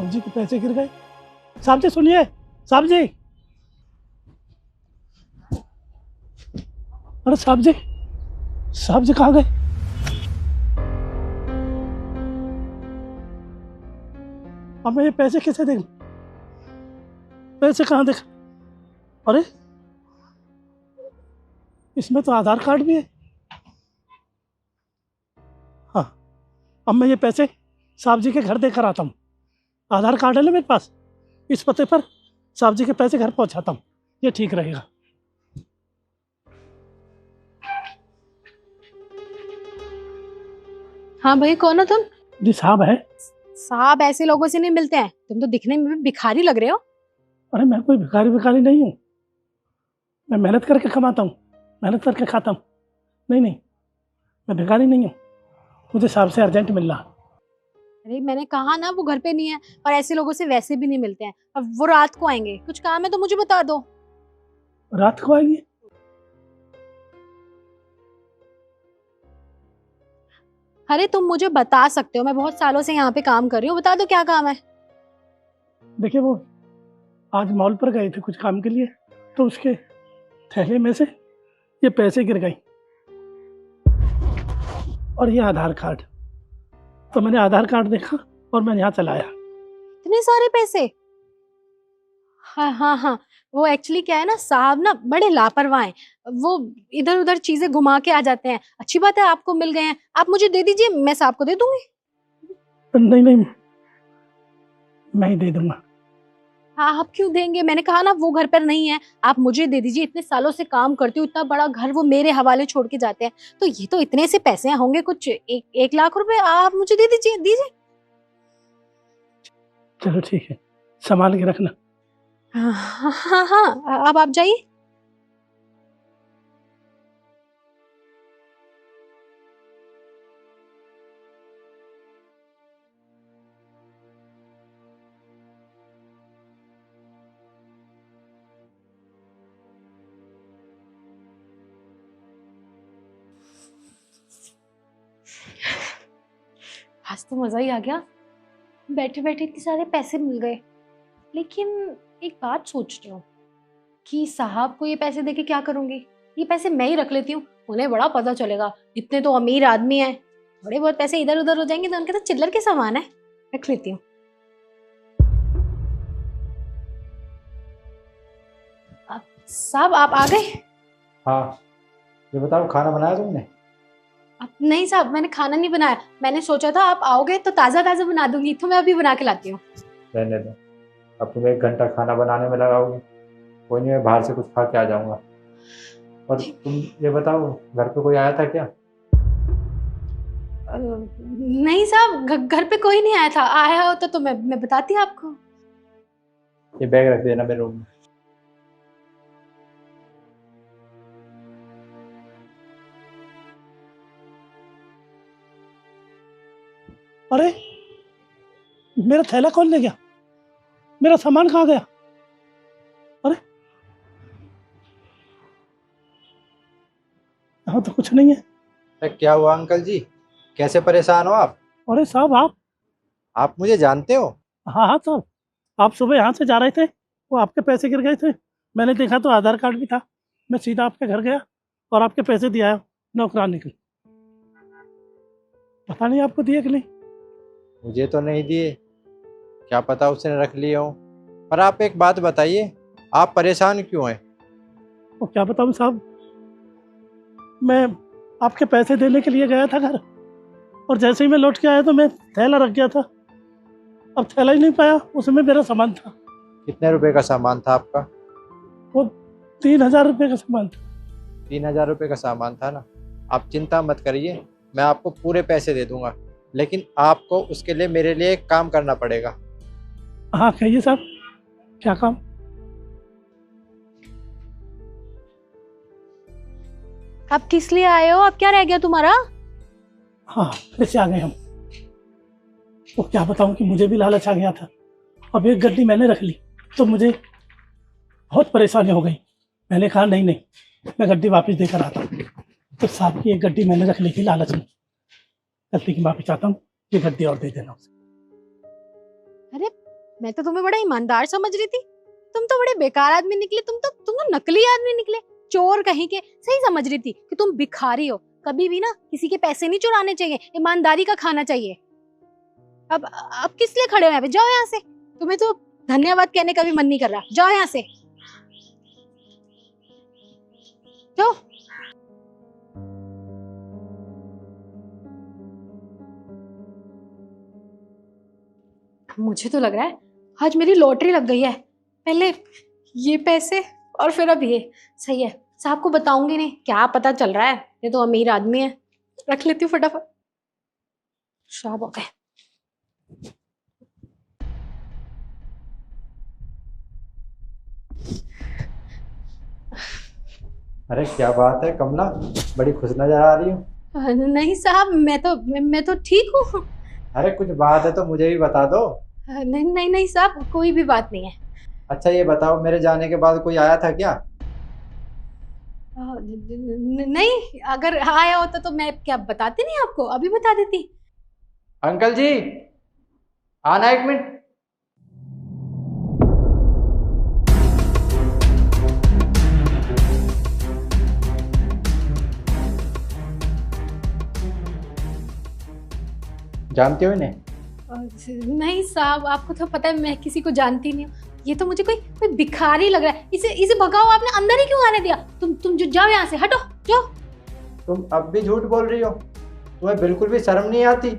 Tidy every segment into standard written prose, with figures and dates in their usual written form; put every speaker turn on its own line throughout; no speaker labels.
साहब जी के पैसे गिर गए। साहब जी सुनिए, साहब जी। अरे साहब जी, साहब जी कहाँ गए? अब मैं ये पैसे कैसे देखूं? पैसे कहाँ देख? अरे इसमें तो आधार कार्ड भी है। हाँ, अब मैं ये पैसे साहब जी के घर देकर आता हूँ। आधार कार्ड है ना मेरे पास, इस पते पर साहब जी के पैसे घर पहुँचाता हूँ, ये ठीक रहेगा।
हाँ भाई, कौन हो तुम?
जी साहब है।
साहब ऐसे लोगों से नहीं मिलते हैं, तुम तो दिखने में भी भिखारी लग रहे हो।
अरे मैं कोई भिखारी विखारी नहीं हूँ, मैं मेहनत करके कमाता हूँ, मेहनत करके खाता हूँ। नहीं नहीं, मैं भिखारी नहीं हूँ, मुझे साहब से अर्जेंट मिलना है।
अरे मैंने कहा ना वो घर पे नहीं है, और ऐसे लोगों से वैसे भी नहीं मिलते हैं। अब वो रात को आएंगे, कुछ काम है तो मुझे बता दो।
रात को आएंगे?
अरे तुम मुझे बता सकते हो, मैं बहुत सालों से यहाँ पे काम कर रही हूँ, बता दो क्या काम है।
देखिए वो आज मॉल पर गए थे कुछ काम के लिए, तो उसके थैले में से ये पैसे गिर गए और ये आधार कार्ड। तो मैंने आधार कार्ड देखा और मैंने यहाँ चलाया।
इतने सारे पैसे? हाँ हाँ हाँ, वो एक्चुअली क्या है ना, साहब ना बड़े लापरवाह हैं। वो इधर उधर चीजें घुमा के आ जाते हैं। अच्छी बात है आपको मिल गए हैं, आप मुझे दे दीजिए, मैं साहब को दे दूंगी।
नहीं नहीं, मैं ही दे दूंगा।
हाँ, आप क्यों देंगे? मैंने कहा ना वो घर पर नहीं है, आप मुझे दे दीजिए। इतने सालों से काम करती हूँ, इतना बड़ा घर वो मेरे हवाले छोड़ के जाते हैं, तो ये तो इतने से पैसे होंगे कुछ 1 लाख रुपए। आप मुझे दे दीजिए, दीजिए।
चलो ठीक है, संभाल के रखना।
हाँ हाँ हाँ हाँ, अब आप जाइए। आज तो मजा ही आ गया, बैठे बैठे इतने सारे पैसे मिल गए। लेकिन एक बात सोच रही हूँ कि साहब को ये पैसे देके क्या करूंगी। ये पैसे मैं ही रख लेती हूँ, उन्हें बड़ा पता चलेगा, इतने तो अमीर आदमी हैं। थोड़े बहुत पैसे इधर उधर हो जाएंगे तो उनके तो चिल्लर के सामान है, रख लेती हूँ। साहब आप आ गए?
हाँ, ये बताओ खाना बनाया तुमने?
नहीं साहब, मैंने खाना नहीं बनाया। मैंने सोचा था आप आओगे तो ताज़ा ताज़ा बना दूंगी, तो मैं अभी बना के लाती हूँ।
रहने दो, अब तुम 1 घंटा खाना बनाने में लगाओगे। कोई नहीं, मैं बाहर से कुछ खा के आ जाऊंगा। और तुम ये बताओ, घर पे कोई आया था क्या?
नहीं साहब, घर पे कोई नहीं आया था। आया होता तो मैं बताती आपको।
ये बैग रख देना मेरे रूम में।
अरे मेरा थैला कौन ले गया? मेरा सामान कहाँ गया? अरे यहाँ तो कुछ नहीं है।
अरे क्या हुआ अंकल जी, कैसे परेशान हो आप?
अरे साहब
आप मुझे जानते हो?
हाँ हाँ साहब, आप सुबह यहाँ से जा रहे थे, वो आपके पैसे गिर गए थे। मैंने देखा तो आधार कार्ड भी था, मैं सीधा आपके घर गया और आपके पैसे दिया है नौकरानी को। पता नहीं आपको दिए कि नहीं।
मुझे तो नहीं दिए, क्या पता उसने रख लिए हो। पर आप एक बात बताइए, आप परेशान क्यों हैं?
वो क्या बताऊँ साहब, मैं आपके पैसे देने के लिए गया था घर, और जैसे ही मैं लौट के आया तो मैं थैला रख गया था। अब थैला ही नहीं पाया, उसमें मेरा सामान था।
कितने रुपए का सामान था आपका?
वो 3,000 रुपये का सामान था।
3,000 रुपये का सामान था ना। आप चिंता मत करिए, मैं आपको पूरे पैसे दे दूंगा, लेकिन आपको उसके लिए मेरे लिए एक काम करना पड़ेगा।
हाँ कहिए साहब, क्या काम?
आप किस लिए आए हो? अब क्या रह गया तुम्हारा?
हाँ फिर से आ गए हम। वो क्या बताऊं कि मुझे भी लालच आ गया था। अब एक गड्डी मैंने रख ली तो मुझे बहुत परेशानी हो गई। मैंने कहा नहीं नहीं, मैं गड्डी वापस देकर आता हूँ। तो साहब की एक गड्डी मैंने रख ली थी लालच में, गलती की माफी चाहता हूँ, ये गड्डी और दे देना उसे।
अरे मैं तो तुम्हें बड़ा ईमानदार समझ रही थी। तुम तो बड़े बेकार आदमी निकले, तुम तो नकली आदमी निकले, चोर कहीं के। सही समझ रही थी कि तुम भिखारी हो। कभी भी ना किसी के पैसे नहीं चुराने चाहिए, ईमानदारी का खाना चाहिए। अब किस लिए खड़े हो यहाँ पे? जाओ यहाँ से। तुम्हें तो धन्यवाद कहने का भी मन नहीं कर रहा। जाओ यहाँ से, जाओ। मुझे तो लग रहा है आज मेरी लॉटरी लग गई है। पहले ये पैसे और फिर अब ये। सही है, साहब को बताऊंगी नहीं, क्या पता चल रहा है, ये तो अमीर आदमी है। रख लेती हूँ फटाफट। शाबाश हो गए।
अरे क्या बात है कमला, बड़ी खुश नजर आ रही हो।
नहीं साहब, मैं तो ठीक हूँ।
अरे कुछ बात है तो मुझे भी बता दो।
नहीं नहीं नहीं साहब, कोई भी बात नहीं है।
अच्छा ये बताओ, मेरे जाने के बाद कोई आया था क्या?
नहीं, अगर आया होता तो मैं क्या बताती नहीं आपको, अभी बता देती।
अंकल जी, आना एक मिनट। जानते हो इन्हें?
नहीं साहब, आपको तो पता है मैं किसी को जानती नहीं हूँ। ये तो मुझे कोई भिखारी लग रहा है। इसे भगाओ। आपने अंदर ही क्यों आने दिया? तुम जो जाओ यहाँ से, हटो जाओ।
तुम अब भी झूठ बोल रही हो, तुम्हें बिल्कुल भी शर्म नहीं आती?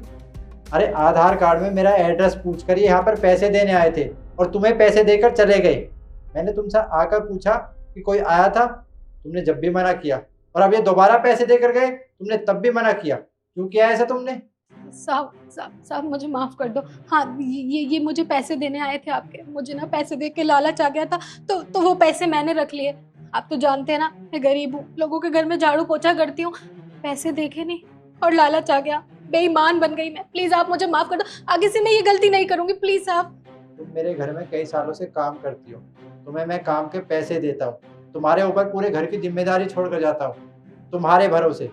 अरे आधार कार्ड में मेरा एड्रेस पूछकर ये यहाँ पर पैसे देने आए थे और तुम्हें पैसे देकर चले गए। मैंने तुमसे आकर पूछा कि कोई आया था, तुमने जब भी मना किया, और अब ये दोबारा पैसे देकर गए, तुमने तब भी मना किया। क्यों किया ऐसा तुमने?
साहब मुझे माफ कर दो। हाँ, ये मुझे पैसे देने आए थे आपके। मुझे ना पैसे देख के लालच आ गया था, तो वो पैसे मैंने रख लिए। आप तो जानते हैं ना, मैं गरीब हूँ, लोगों के घर में झाड़ू पोछा करती हूँ। पैसे देखे नहीं और लालच आ गया, बेईमान बन गई मैं। प्लीज आप मुझे माफ कर दो, आगे से मैं ये गलती नहीं करूंगी। प्लीज साहब।
तुम मेरे घर में कई सालों से काम करती हो, तुम्हें मैं काम के पैसे देता हूँ, तुम्हारे ऊपर पूरे घर की जिम्मेदारी छोड़कर जाता हूँ तुम्हारे भरोसे।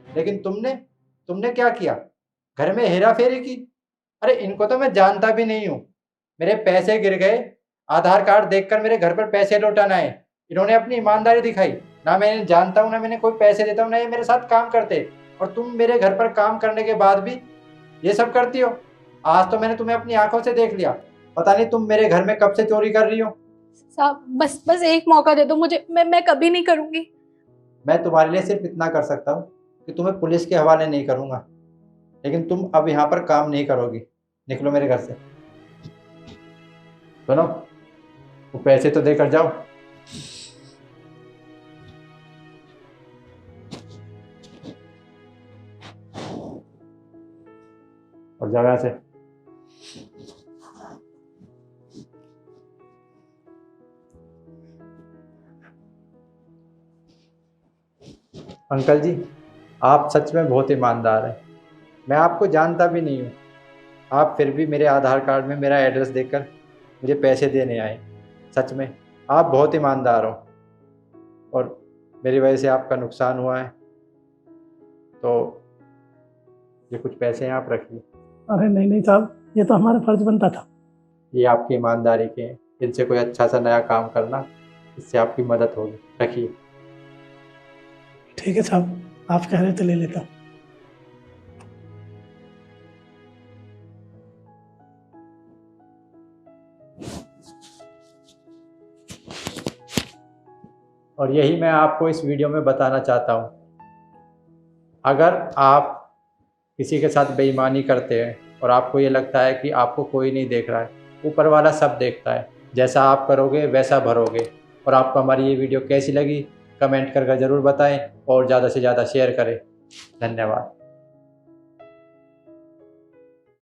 लेकिन तुमने क्या किया? घर में हेरा फेरी की। अरे इनको तो मैं जानता भी नहीं हूँ। मेरे पैसे गिर गए, आधार कार्ड देखकर मेरे घर पर पैसे लौटाना है। इन्होंने अपनी ईमानदारी दिखाई। ना मैं इन्हें जानता हूँ, ना मैंने कोई पैसे देता हूँ, ना ये मेरे साथ काम करते, और तुम मेरे घर पर काम करने के बाद भी ये सब करती हो। आज तो मैंने तुम्हें अपनी आंखों से देख लिया। पता नहीं तुम मेरे घर में कब से चोरी कर रही हो।
साहब बस एक मौका दे दो मुझे, मैं कभी नहीं करूंगी।
मैं तुम्हारे लिए सिर्फ इतना कर सकता हूँ कि तुम्हें पुलिस के हवाले नहीं करूँगा, लेकिन तुम अब यहाँ पर काम नहीं करोगी। निकलो मेरे घर से। सुनो, वो पैसे तो देकर जाओ। और जाओ यहाँ से। अंकल जी, आप सच में बहुत ईमानदार हैं। मैं आपको जानता भी नहीं हूँ, आप फिर भी मेरे आधार कार्ड में मेरा एड्रेस देकर मुझे पैसे देने आए। सच में आप बहुत ईमानदार हो, और मेरी वजह से आपका नुकसान हुआ है, तो ये कुछ पैसे हैं, आप रखिए।
अरे नहीं नहीं साहब, ये तो हमारा फर्ज बनता था।
ये आपकी ईमानदारी के हैं, इनसे कोई अच्छा सा नया काम करना, इससे आपकी मदद होगी। रखिए।
ठीक है साहब, आप कह रहे तो ले लेता हूँ।
और यही मैं आपको इस वीडियो में बताना चाहता हूँ, अगर आप किसी के साथ बेईमानी करते हैं और आपको ये लगता है कि आपको कोई नहीं देख रहा है, ऊपर वाला सब देखता है। जैसा आप करोगे वैसा भरोगे। और आपको हमारी ये वीडियो कैसी लगी कमेंट करके ज़रूर बताएं, और ज़्यादा से ज़्यादा शेयर करें। धन्यवाद।